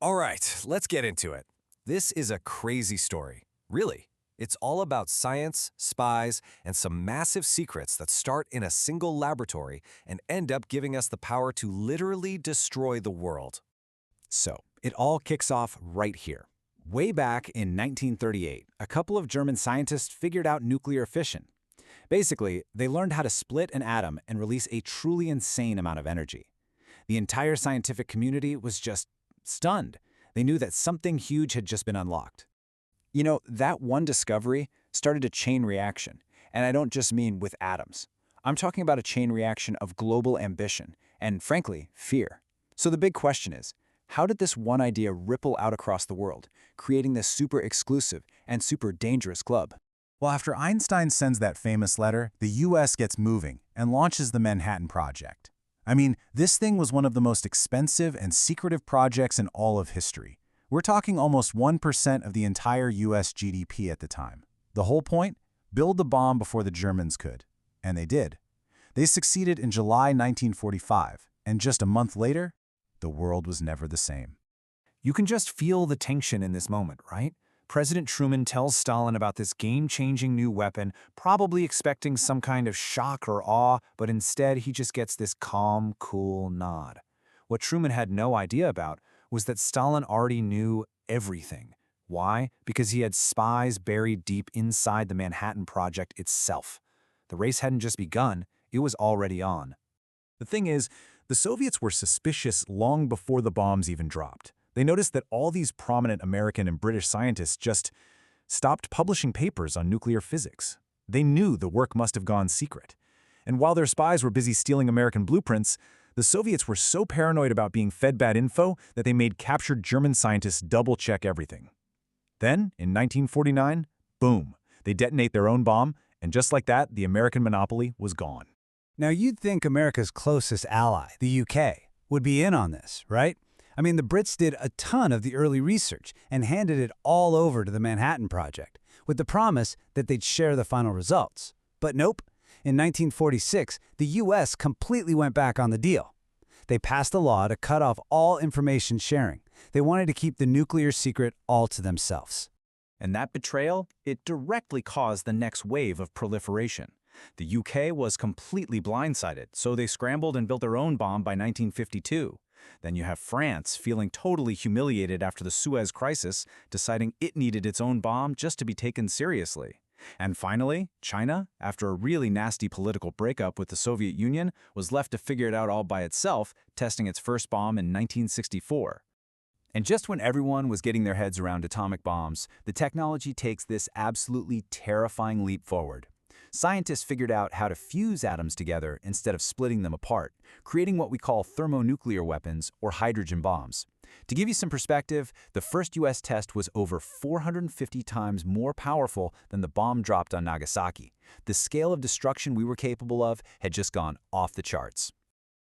All right, let's get into it. This is a crazy story. Really. It's all about science, spies, and some massive secrets that start in a single laboratory and end up giving us the power to literally destroy the world. So, it all kicks off right here. Way back in 1938, a couple of German scientists figured out nuclear fission. Basically, they learned how to split an atom and release a truly insane amount of energy. The entire scientific community was just stunned. They knew that something huge had just been unlocked. That one discovery started a chain reaction, and I don't just mean with atoms. I'm talking about a chain reaction of global ambition and, frankly, fear. So the big question is, how did this one idea ripple out across the world, creating this super exclusive and super dangerous club? Well, after Einstein sends that famous letter, the US gets moving and launches the Manhattan Project. I mean, this thing was one of the most expensive and secretive projects in all of history. We're talking almost 1% of the entire US GDP at the time. The whole point? Build the bomb before the Germans could. And they did. They succeeded in July 1945, and just a month later, the world was never the same. You can just feel the tension in this moment, right? President Truman tells Stalin about this game-changing new weapon, probably expecting some kind of shock or awe, but instead he just gets this calm, cool nod. What Truman had no idea about was that Stalin already knew everything. Why? Because he had spies buried deep inside the Manhattan Project itself. The race hadn't just begun, it was already on. The thing is, the Soviets were suspicious long before the bombs even dropped. They noticed that all these prominent American and British scientists just stopped publishing papers on nuclear physics. They knew the work must have gone secret. And while their spies were busy stealing American blueprints, the Soviets were so paranoid about being fed bad info that they made captured German scientists double-check everything. Then, in 1949, boom, they detonate their own bomb, and just like that, the American monopoly was gone. Now, you'd think America's closest ally, the UK, would be in on this, right? I mean, the Brits did a ton of the early research and handed it all over to the Manhattan Project, with the promise that they'd share the final results. But nope. In 1946, the U.S. completely went back on the deal. They passed a law to cut off all information sharing. They wanted to keep the nuclear secret all to themselves. And that betrayal, it directly caused the next wave of proliferation. The UK was completely blindsided, so they scrambled and built their own bomb by 1952. Then you have France feeling totally humiliated after the Suez Crisis, deciding it needed its own bomb just to be taken seriously. And finally, China, after a really nasty political breakup with the Soviet Union, was left to figure it out all by itself, testing its first bomb in 1964. And just when everyone was getting their heads around atomic bombs, the technology takes this absolutely terrifying leap forward. Scientists figured out how to fuse atoms together instead of splitting them apart, creating what we call thermonuclear weapons or hydrogen bombs. To give you some perspective, the first US test was over 450 times more powerful than the bomb dropped on Nagasaki. The scale of destruction we were capable of had just gone off the charts.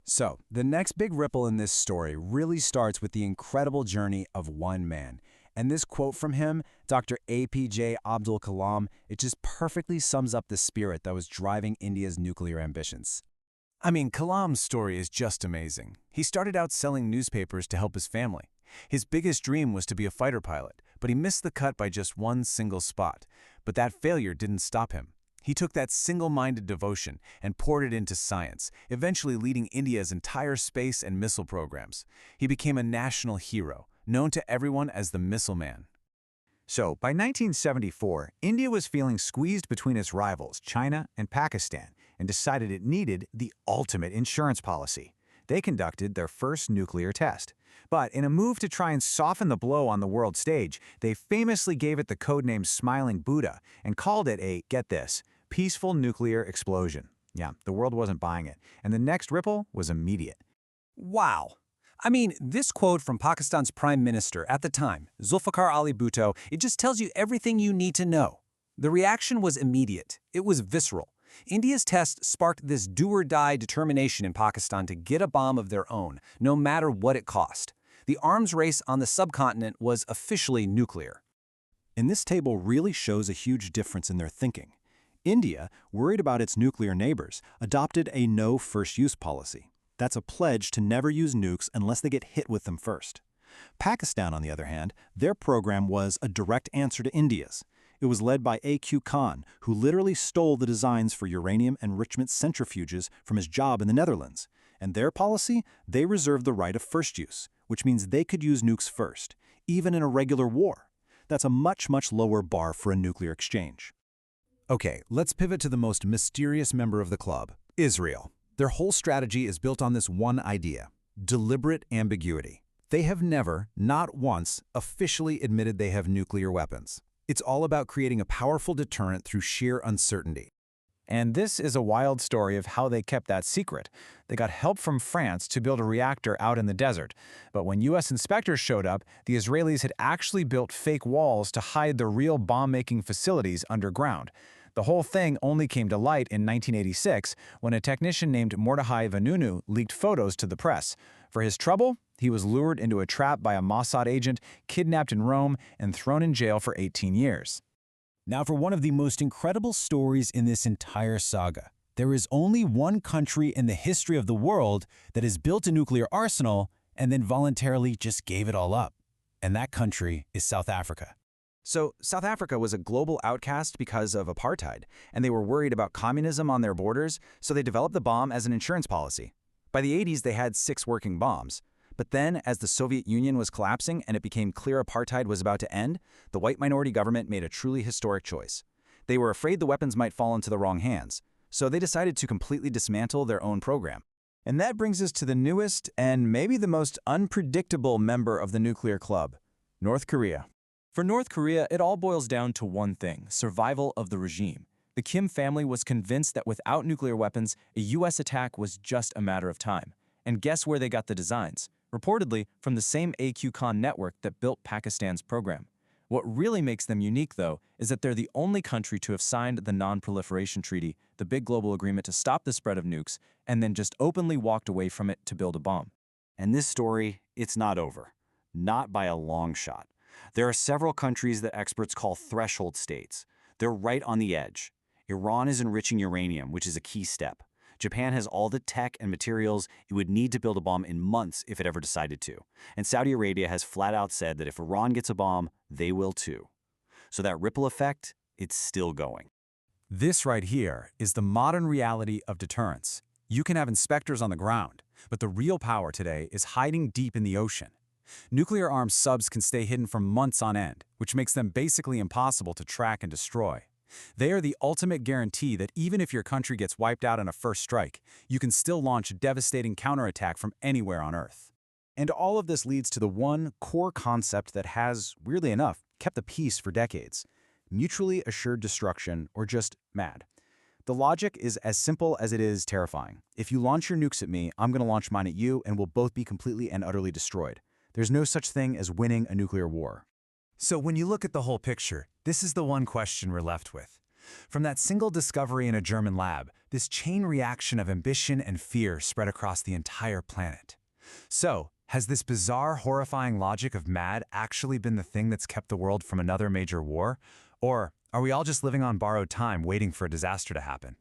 So, the next big ripple in this story really starts with the incredible journey of one man. And this quote from him, Dr. APJ Abdul Kalam, it just perfectly sums up the spirit that was driving India's nuclear ambitions. I mean, Kalam's story is just amazing. He started out selling newspapers to help his family. His biggest dream was to be a fighter pilot, but he missed the cut by just one single spot. But that failure didn't stop him. He took that single-minded devotion and poured it into science, eventually leading India's entire space and missile programs. He became a national hero, known to everyone as the Missile Man. So, by 1974, India was feeling squeezed between its rivals, China and Pakistan, and decided it needed the ultimate insurance policy. They conducted their first nuclear test. But in a move to try and soften the blow on the world stage, they famously gave it the codename Smiling Buddha and called it a, get this, peaceful nuclear explosion. Yeah, the world wasn't buying it, and the next ripple was immediate. Wow. I mean, this quote from Pakistan's Prime Minister at the time, Zulfikar Ali Bhutto, it just tells you everything you need to know. The reaction was immediate. It was visceral. India's test sparked this do-or-die determination in Pakistan to get a bomb of their own, no matter what it cost. The arms race on the subcontinent was officially nuclear. And this table really shows a huge difference in their thinking. India, worried about its nuclear neighbors, adopted a no first-use policy. That's a pledge to never use nukes unless they get hit with them first. Pakistan, on the other hand, their program was a direct answer to India's. It was led by A.Q. Khan, who literally stole the designs for uranium enrichment centrifuges from his job in the Netherlands. And their policy? They reserved the right of first use, which means they could use nukes first, even in a regular war. That's a much, much lower bar for a nuclear exchange. Okay, let's pivot to the most mysterious member of the club, Israel. Their whole strategy is built on this one idea: deliberate ambiguity. They have never, not once, officially admitted they have nuclear weapons. It's all about creating a powerful deterrent through sheer uncertainty. And this is a wild story of how they kept that secret. They got help from France to build a reactor out in the desert. But when U.S. inspectors showed up, the Israelis had actually built fake walls to hide the real bomb-making facilities underground. The whole thing only came to light in 1986 when a technician named Mordechai Vanunu leaked photos to the press. For his trouble, he was lured into a trap by a Mossad agent, kidnapped in Rome, and thrown in jail for 18 years. Now for one of the most incredible stories in this entire saga. There is only one country in the history of the world that has built a nuclear arsenal and then voluntarily just gave it all up. And that country is South Africa. So, South Africa was a global outcast because of apartheid, and they were worried about communism on their borders, so they developed the bomb as an insurance policy. By the 80s, they had 6 working bombs. But then, as the Soviet Union was collapsing and it became clear apartheid was about to end, the white minority government made a truly historic choice. They were afraid the weapons might fall into the wrong hands, so they decided to completely dismantle their own program. And that brings us to the newest and maybe the most unpredictable member of the nuclear club, North Korea. For North Korea, it all boils down to one thing: survival of the regime. The Kim family was convinced that without nuclear weapons, a U.S. attack was just a matter of time. And guess where they got the designs? Reportedly from the same A.Q. Khan network that built Pakistan's program. What really makes them unique, though, is that they're the only country to have signed the Non-Proliferation Treaty, the big global agreement to stop the spread of nukes, and then just openly walked away from it to build a bomb. And this story, it's not over. Not by a long shot. There are several countries that experts call threshold states. They're right on the edge. Iran is enriching uranium, which is a key step. Japan has all the tech and materials it would need to build a bomb in months if it ever decided to. And Saudi Arabia has flat out said that if Iran gets a bomb, they will too. So that ripple effect, it's still going. This right here is the modern reality of deterrence. You can have inspectors on the ground, but the real power today is hiding deep in the ocean. Nuclear-armed subs can stay hidden for months on end, which makes them basically impossible to track and destroy. They are the ultimate guarantee that even if your country gets wiped out in a first strike, you can still launch a devastating counterattack from anywhere on Earth. And all of this leads to the one core concept that has, weirdly enough, kept the peace for decades: mutually assured destruction, or just MAD. The logic is as simple as it is terrifying. If you launch your nukes at me, I'm going to launch mine at you, and we'll both be completely and utterly destroyed. There's no such thing as winning a nuclear war. So when you look at the whole picture, this is the one question we're left with. From that single discovery in a German lab, this chain reaction of ambition and fear spread across the entire planet. So, has this bizarre, horrifying logic of MAD actually been the thing that's kept the world from another major war? Or are we all just living on borrowed time waiting for a disaster to happen?